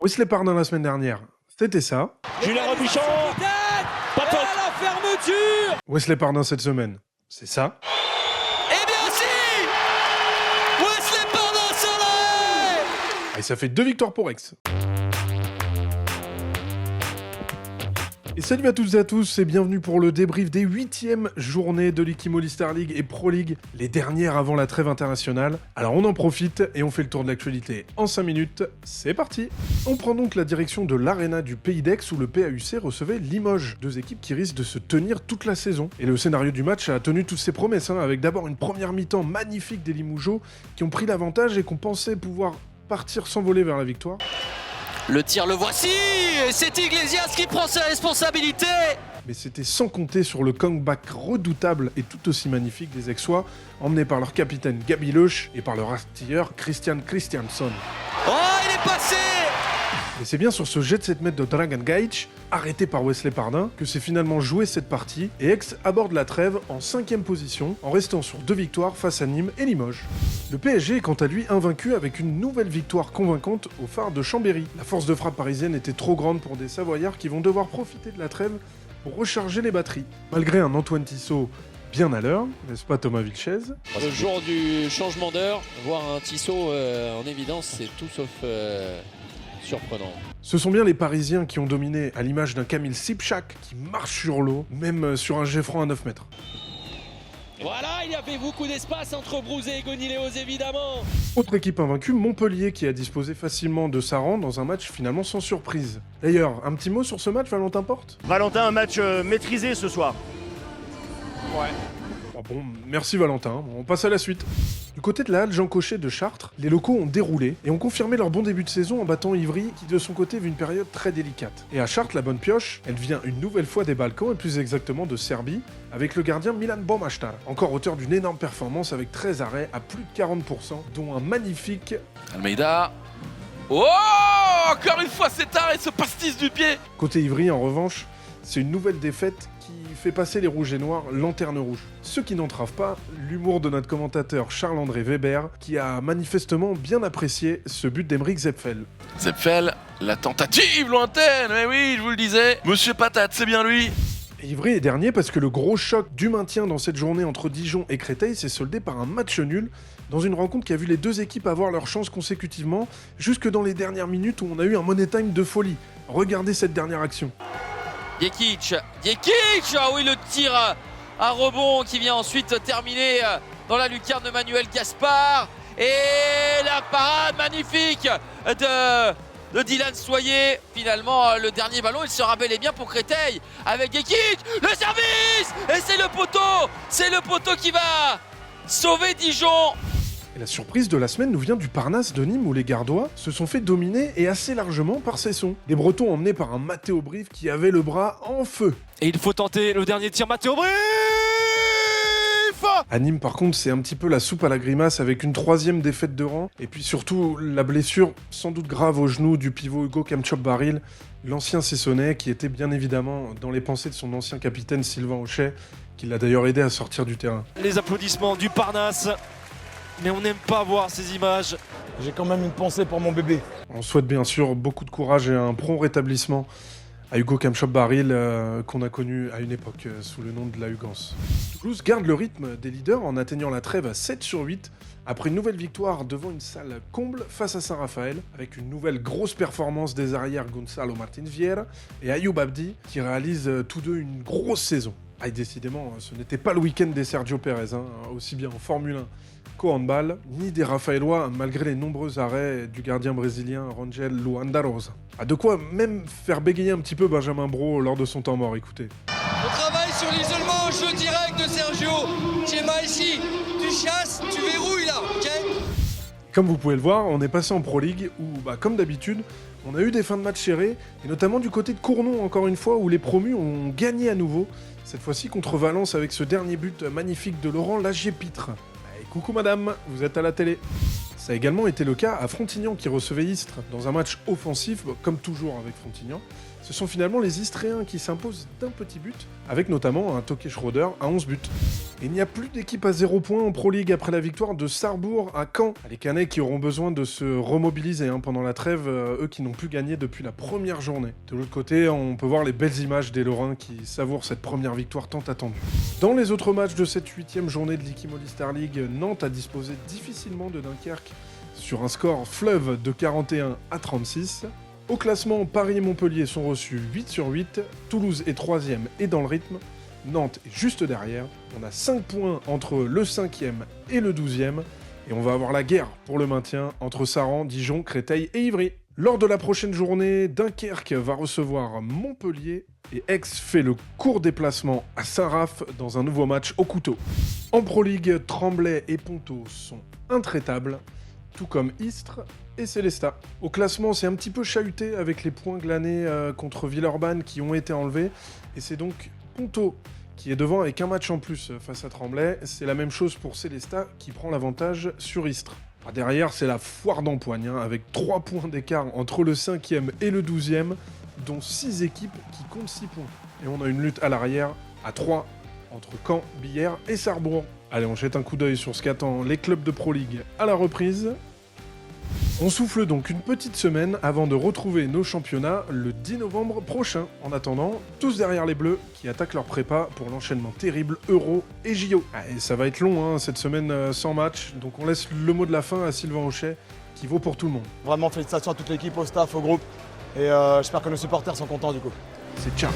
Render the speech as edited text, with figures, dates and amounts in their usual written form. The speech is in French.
Wesley Pardin la semaine dernière, c'était ça. Julien Robuchon, pas de faute. La fermeture. Wesley Pardin cette semaine, c'est ça. Eh bien si, Wesley Pardin Soleil. Et ça fait 2 victoires pour Aix. Et salut à toutes et à tous et bienvenue pour le débrief des 8e journées de l'Ikimoli Star League et Pro League, les dernières avant la trêve internationale. Alors on en profite et on fait le tour de l'actualité en 5 minutes, c'est parti. On prend donc la direction de l'Arena du Pays d'Aix où le PAUC recevait Limoges, deux équipes qui risquent de se tenir toute la saison. Et le scénario du match a tenu toutes ses promesses, avec d'abord une première mi-temps magnifique des Limougeaux qui ont pris l'avantage et qu'on pensait pouvoir partir s'envoler vers la victoire. Le tir, le voici. C'est Iglesias qui prend ses responsabilités. Mais c'était sans compter sur le comeback redoutable et tout aussi magnifique des Aixois, emmenés par leur capitaine Gabi Leuch et par leur artilleur Christian Christiansson. Oh, il est passé. Et c'est bien sur ce jet de 7 mètres de Dragan Gaich, arrêté par Wesley Pardin, que s'est finalement joué cette partie, et Aix aborde la trêve en 5e position, en restant sur 2 victoires face à Nîmes et Limoges. Le PSG est quant à lui invaincu avec une nouvelle victoire convaincante au phare de Chambéry. La force de frappe parisienne était trop grande pour des Savoyards qui vont devoir profiter de la trêve pour recharger les batteries. Malgré un Antoine Tissot bien à l'heure, n'est-ce pas Thomas Vilchez? Le jour du changement d'heure, voir un Tissot en évidence, c'est tout sauf surprenant. Ce sont bien les Parisiens qui ont dominé à l'image d'un Kamil Sipchak qui marche sur l'eau, même sur un jet franc à 9 mètres. Voilà, il y avait beaucoup d'espace entre Brouzé et Goniléos évidemment. Autre équipe invaincue, Montpellier, qui a disposé facilement de sa rang dans un match finalement sans surprise. D'ailleurs, un petit mot sur ce match, Valentin Porte? Valentin, un match maîtrisé ce soir. Ouais. Bon, merci Valentin, on passe à la suite. Du côté de la halle Jean Cochet de Chartres, les locaux ont déroulé et ont confirmé leur bon début de saison en battant Ivry, qui de son côté vit une période très délicate. Et à Chartres, la bonne pioche, elle vient une nouvelle fois des Balkans et plus exactement de Serbie, avec le gardien Milan Bomaštar, encore auteur d'une énorme performance avec 13 arrêts à plus de 40%, dont un magnifique... Almeida. Oh, encore une fois cet arrêt, ce pastis du pied. Côté Ivry, en revanche, c'est une nouvelle défaite qui fait passer les Rouges et Noirs lanterne rouge. Ce qui n'entrave pas l'humour de notre commentateur Charles-André Weber, qui a manifestement bien apprécié ce but d'Emeric Zepfel. Zepfel, la tentative lointaine, mais oui, je vous le disais. Monsieur Patate, c'est bien lui. Et Ivry est dernier parce que le gros choc du maintien dans cette journée entre Dijon et Créteil s'est soldé par un match nul, dans une rencontre qui a vu les deux équipes avoir leur chance consécutivement, jusque dans les dernières minutes où on a eu un money time de folie. Regardez cette dernière action. Djekic, ah oui, le tir à rebond qui vient ensuite terminer dans la lucarne de Manuel Gaspard. Et la parade magnifique de Dylan Soyer. Finalement, le dernier ballon, il sera bel et bien pour Créteil avec Djekic. Le service. Et c'est le poteau qui va sauver Dijon. Et la surprise de la semaine nous vient du Parnasse de Nîmes où les Gardois se sont fait dominer et assez largement par Cesson. Les Bretons emmenés par un Matteo Brive qui avait le bras en feu. Et il faut tenter le dernier tir, Matteo Brive. À Nîmes par contre c'est un petit peu la soupe à la grimace avec une 3e défaite de rang et puis surtout la blessure sans doute grave au genou du pivot Hugo Kamchop-Baril, l'ancien Cessonnais qui était bien évidemment dans les pensées de son ancien capitaine Sylvain Auchet qui l'a d'ailleurs aidé à sortir du terrain. Les applaudissements du Parnasse. Mais on n'aime pas voir ces images. J'ai quand même une pensée pour mon bébé. On souhaite bien sûr beaucoup de courage et un prompt rétablissement à Hugo Kamchop-Baril qu'on a connu à une époque sous le nom de la Hugance. Toulouse garde le rythme des leaders en atteignant la trêve à 7 sur 8 après une nouvelle victoire devant une salle comble face à Saint-Raphaël avec une nouvelle grosse performance des arrières Gonzalo Martins Vieira et Ayoub Abdi qui réalisent tous deux une grosse saison. Ah, et décidément, ce n'était pas le week-end des Sergio Pérez, aussi bien en Formule 1 qu'au handball, ni des Rafaelois, malgré les nombreux arrêts du gardien brésilien Rangel Luanda Rosa. Ah, de quoi même faire bégayer un petit peu Benjamin Brault lors de son temps mort, écoutez. On travaille sur l'isolement au jeu direct de Sergio. Tchéma ici, tu chasses, tu verrouilles là, ok? Comme vous pouvez le voir, on est passé en Pro League où, comme d'habitude, on a eu des fins de match serrées, et notamment du côté de Cournon encore une fois, où les promus ont gagné à nouveau, cette fois-ci contre Valence avec ce dernier but magnifique de Laurent Lagier-Pitre. Coucou madame, vous êtes à la télé. Ça a également été le cas à Frontignan qui recevait Istres dans un match offensif, comme toujours avec Frontignan. Ce sont finalement les Istréens qui s'imposent d'un petit but, avec notamment un Toké Schroeder à 11 buts. Et il n'y a plus d'équipe à 0 points en Pro League après la victoire de Sarrebourg à Caen. Les Caennais qui auront besoin de se remobiliser pendant la trêve, eux qui n'ont plus gagné depuis la première journée. De l'autre côté, on peut voir les belles images des Lorrains qui savourent cette première victoire tant attendue. Dans les autres matchs de cette 8e journée de l'Ikimoli Star League, Nantes a disposé difficilement de Dunkerque sur un score fleuve de 41 à 36. Au classement, Paris et Montpellier sont reçus 8 sur 8, Toulouse est 3e et dans le rythme, Nantes est juste derrière, on a 5 points entre le 5e et le 12e, et on va avoir la guerre pour le maintien entre Saran, Dijon, Créteil et Ivry. Lors de la prochaine journée, Dunkerque va recevoir Montpellier, et Aix fait le court déplacement à Saint-Raph dans un nouveau match au couteau. En Pro League, Tremblay et Ponto sont intraitables, tout comme Istres et Célestat. Au classement, c'est un petit peu chahuté avec les points glanés contre Villeurbanne qui ont été enlevés, et c'est donc Ponto qui est devant avec un match en plus face à Tremblay. C'est la même chose pour Célestat qui prend l'avantage sur Istres. Derrière, c'est la foire d'empoigne, avec 3 points d'écart entre le 5e et le 12e, dont 6 équipes qui comptent 6 points. Et on a une lutte à l'arrière à 3 entre Caen, Billère et Sarrebourg. Allez, on jette un coup d'œil sur ce qu'attend les clubs de Pro League à la reprise. On souffle donc une petite semaine avant de retrouver nos championnats le 10 novembre prochain. En attendant, tous derrière les Bleus qui attaquent leur prépa pour l'enchaînement terrible Euro et JO. Et ça va être long cette semaine sans match, donc on laisse le mot de la fin à Sylvain Auchet qui vaut pour tout le monde. Vraiment félicitations à toute l'équipe, au staff, au groupe. Et j'espère que nos supporters sont contents du coup. C'est ciao.